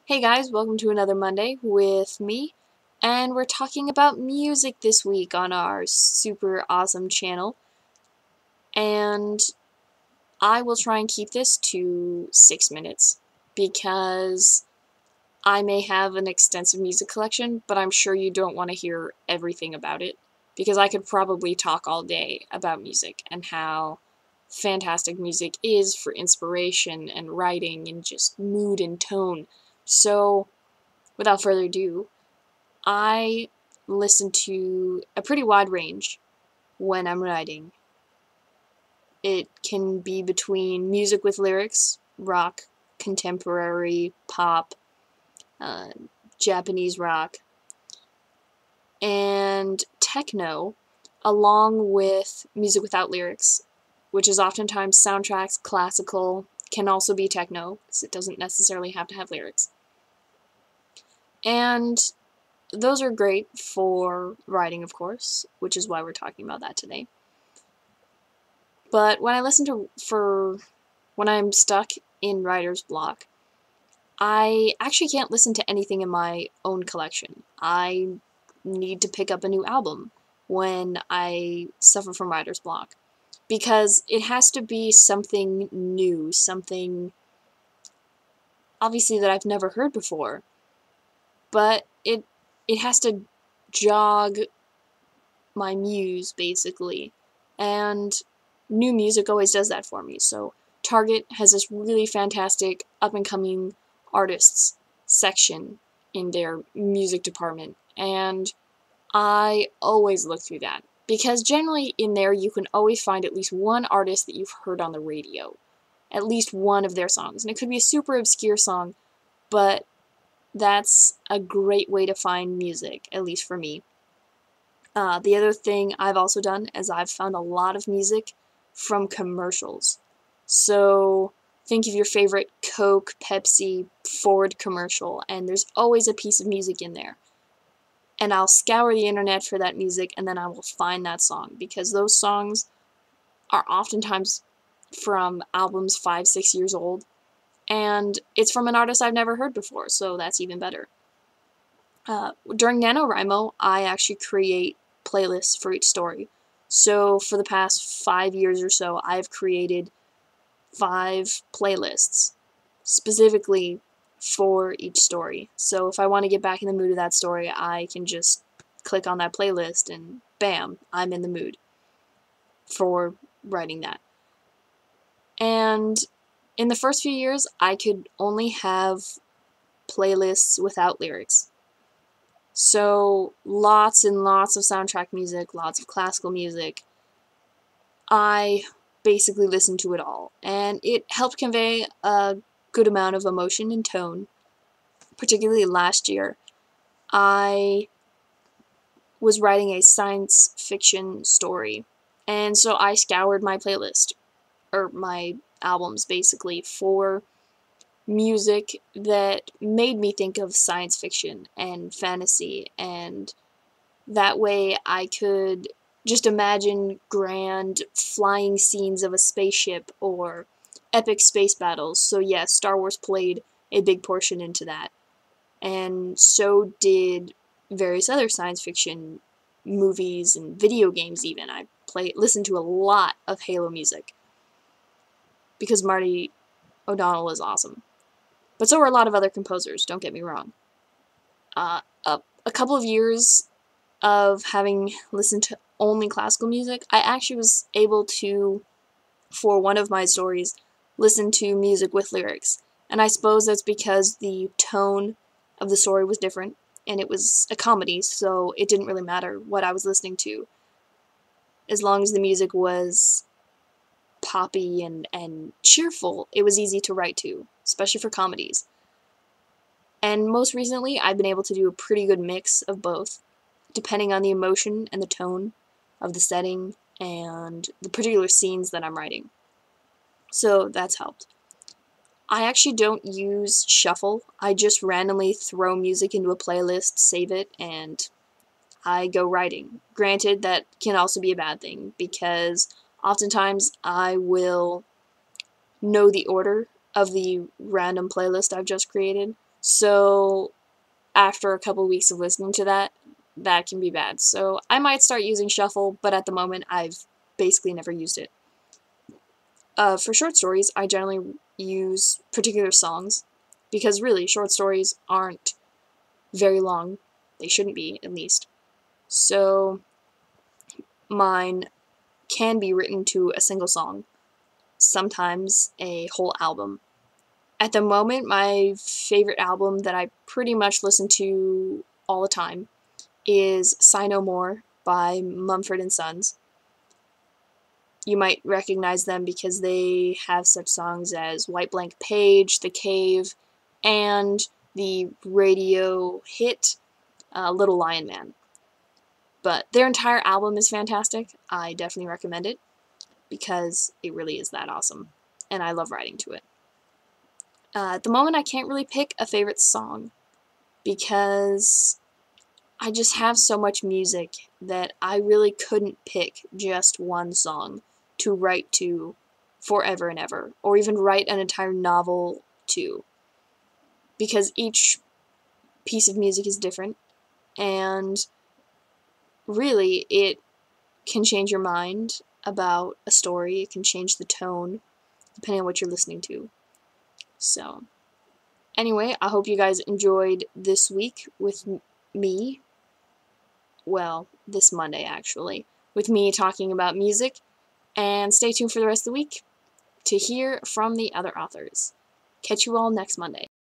Hey guys, welcome to another Monday with me, and we're talking about music this week on our super awesome channel, and I will try and keep this to 6 minutes, because I may have an extensive music collection, but I'm sure you don't want to hear everything about it, because I could probably talk all day about music, and how fantastic music is for inspiration and writing and just mood and tone. So, without further ado, I listen to a pretty wide range when I'm writing. It can be between music with lyrics, rock, contemporary, pop, uh, Japanese rock, and techno, along with music without lyrics, which is oftentimes soundtracks, classical, can also be techno, because it doesn't necessarily have to have lyrics. And those are great for writing, of course, which is why we're talking about that today. But when I listen when I'm stuck in writer's block, I actually can't listen to anything in my own collection. I need to pick up a new album when I suffer from writer's block, because it has to be something new, something obviously that I've never heard before, but it has to jog my muse, basically. And new music always does that for me. So Target has this really fantastic up-and-coming artists section in their music department, and I always look through that, because generally in there you can always find at least one artist that you've heard on the radio, at least one of their songs, and it could be a super obscure song, but that's a great way to find music, at least for me. The other thing I've also done is I've found a lot of music from commercials. So think of your favorite Coke, Pepsi, Ford commercial, and there's always a piece of music in there. And I'll scour the internet for that music, and then I will find that song, because those songs are oftentimes from albums 5, 6 years old, and it's from an artist I've never heard before, so that's even better. During NaNoWriMo, I actually create playlists for each story. So for the past 5 years or so, I've created 5 playlists specifically for each story. So if I want to get back in the mood of that story, I can just click on that playlist and bam, I'm in the mood for writing that. And in the first few years, I could only have playlists without lyrics. So lots and lots of soundtrack music, lots of classical music. I basically listened to it all, and it helped convey a good amount of emotion and tone. Particularly last year, I was writing a science fiction story, and so I scoured my playlist, or my albums basically, for music that made me think of science fiction and fantasy, and that way I could just imagine grand flying scenes of a spaceship or epic space battles. So yes, Star Wars played a big portion into that. And so did various other science fiction movies and video games even. I listened to a lot of Halo music, because Marty O'Donnell is awesome. But so are a lot of other composers, don't get me wrong. A couple of years of having listened to only classical music, I actually was able to, for one of my stories, listen to music with lyrics. And I suppose that's because the tone of the story was different, and it was a comedy, so it didn't really matter what I was listening to. As long as the music was poppy and cheerful, it was easy to write to, especially for comedies. And most recently, I've been able to do a pretty good mix of both, depending on the emotion and the tone of the setting and the particular scenes that I'm writing. So that's helped. I actually don't use shuffle. I just randomly throw music into a playlist, save it, and I go writing. Granted, that can also be a bad thing, because oftentimes I will know the order of the random playlist I've just created. So after a couple weeks of listening to that, that can be bad. So I might start using shuffle, but at the moment I've basically never used it. For short stories, I generally use particular songs, because really, short stories aren't very long. They shouldn't be, at least. So mine can be written to a single song, sometimes a whole album. At the moment, my favorite album that I pretty much listen to all the time is Sigh No More by Mumford & Sons. You might recognize them because they have such songs as White Blank Page, The Cave, and the radio hit Little Lion Man. But their entire album is fantastic. I definitely recommend it because it really is that awesome, and I love writing to it. At the moment, I can't really pick a favorite song because I just have so much music that I really couldn't pick just one song to write to forever and ever, or even write an entire novel to, because each piece of music is different, and really it can change your mind about a story. It can change the tone depending on what you're listening to. So anyway, I hope you guys enjoyed this week with me. Well, this Monday actually, with me talking about music, and stay tuned for the rest of the week to hear from the other authors. Catch you all next Monday.